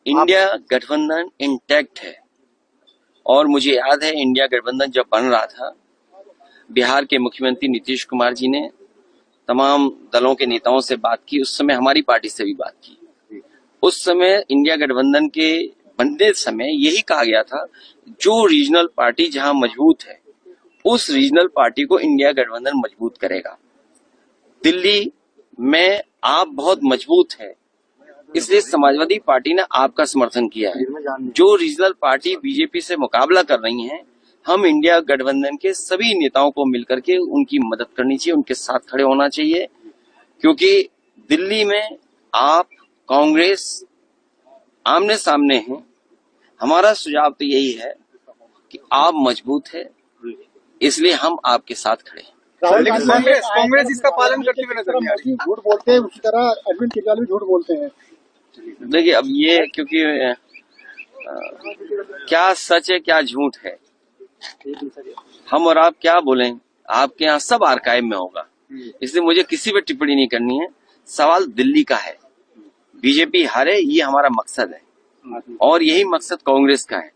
India गठबंधन intact है। और मुझे याद है इंडिया गठबंधन जब बन रहा था, बिहार के मुख्यमंत्री नीतीश कुमार जी ने तमाम दलों के नेताओं से बात की। उस समय हमारी पार्टी से भी बात की। उस समय इंडिया गठबंधन के बनते समय यही कहा गया था, जो रीजनल पार्टी जहां मजबूत है उस रीजनल पार्टी को इंडिया गठबंधन मजबूत करेगा। दिल्ली में आप बहुत मजबूत है, इसलिए समाजवादी पार्टी ने आपका समर्थन किया है। जो रीजनल पार्टी बीजेपी से मुकाबला कर रही हैं, हम इंडिया गठबंधन के सभी नेताओं को मिलकर के उनकी मदद करनी चाहिए, उनके साथ खड़े होना चाहिए, क्योंकि दिल्ली में आप कांग्रेस आमने सामने हैं। हमारा सुझाव तो यही है कि आप मजबूत है, इसलिए हम आपके साथ खड़े हैं। कांग्रेस इसका पालन करते हुए नजर नहीं आ रही। झूठ बोलते हैं, उसी तरह अरविंद केजरीवाल भी झूठ बोलते हैं। देखिए, अब ये क्योंकि क्या सच है क्या झूठ है, हम और आप क्या बोलें, आपके यहाँ सब आर्काइव में होगा, इसलिए मुझे किसी पे टिप्पणी नहीं करनी है। सवाल दिल्ली का है, बीजेपी हारे ये हमारा मकसद है, और यही मकसद कांग्रेस का है,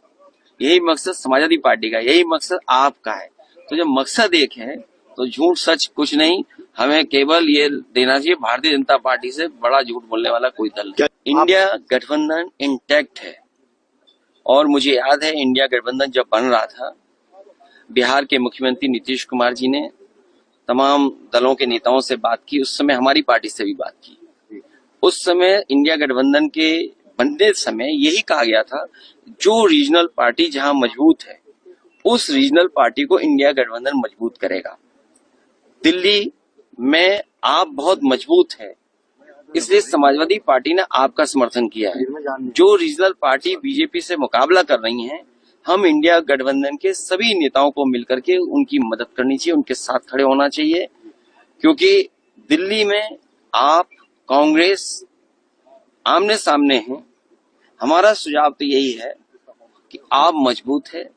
यही मकसद समाजवादी पार्टी का, यही मकसद आपका है। तो जब मकसद एक है तो झूठ सच कुछ नहीं, हमें केवल ये देना चाहिए, भारतीय जनता पार्टी से बड़ा झूठ बोलने वाला कोई दल नहीं। इंडिया गठबंधन इंटैक्ट है। और मुझे याद है इंडिया गठबंधन जब बन रहा था, बिहार के मुख्यमंत्री नीतीश कुमार जी ने तमाम दलों के नेताओं से बात की। उस समय हमारी पार्टी से भी बात की। उस समय इंडिया गठबंधन के बनते समय यही कहा गया था, जो रीजनल पार्टी जहां मजबूत है उस रीजनल पार्टी को इंडिया गठबंधन मजबूत करेगा। दिल्ली में आप बहुत मजबूत है, इसलिए समाजवादी पार्टी ने आपका समर्थन किया है। जो रीजनल पार्टी बीजेपी से मुकाबला कर रही हैं, हम इंडिया गठबंधन के सभी नेताओं को मिलकर के उनकी मदद करनी चाहिए, उनके साथ खड़े होना चाहिए, क्योंकि दिल्ली में आप कांग्रेस आमने सामने हैं। हमारा सुझाव तो यही है कि आप मजबूत है,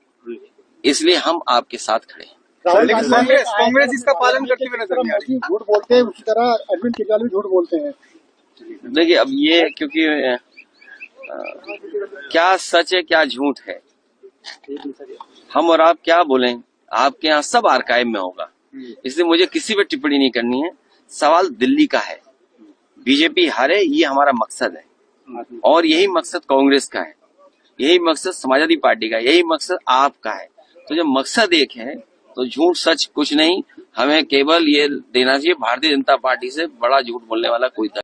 इसलिए हम आपके साथ खड़े हैं। कांग्रेस इसका पालन करते हुए नजर नहीं आ रही। झूठ बोलते हैं, उसी तरह अरविंद केजरीवाल भी झूठ बोलते हैं। देखिए, अब ये क्योंकि क्या सच है क्या झूठ है, हम और आप क्या बोलें, आपके यहाँ सब आर्काइव में होगा, इसलिए मुझे किसी पे टिप्पणी नहीं करनी है। सवाल दिल्ली का है, बीजेपी हारे ये हमारा मकसद है, और यही मकसद कांग्रेस का है, यही मकसद समाजवादी पार्टी का, यही मकसद आपका है। तो जब मकसद एक है तो झूठ सच कुछ नहीं, हमें केवल ये देना चाहिए, भारतीय जनता पार्टी से बड़ा झूठ बोलने वाला कोई दल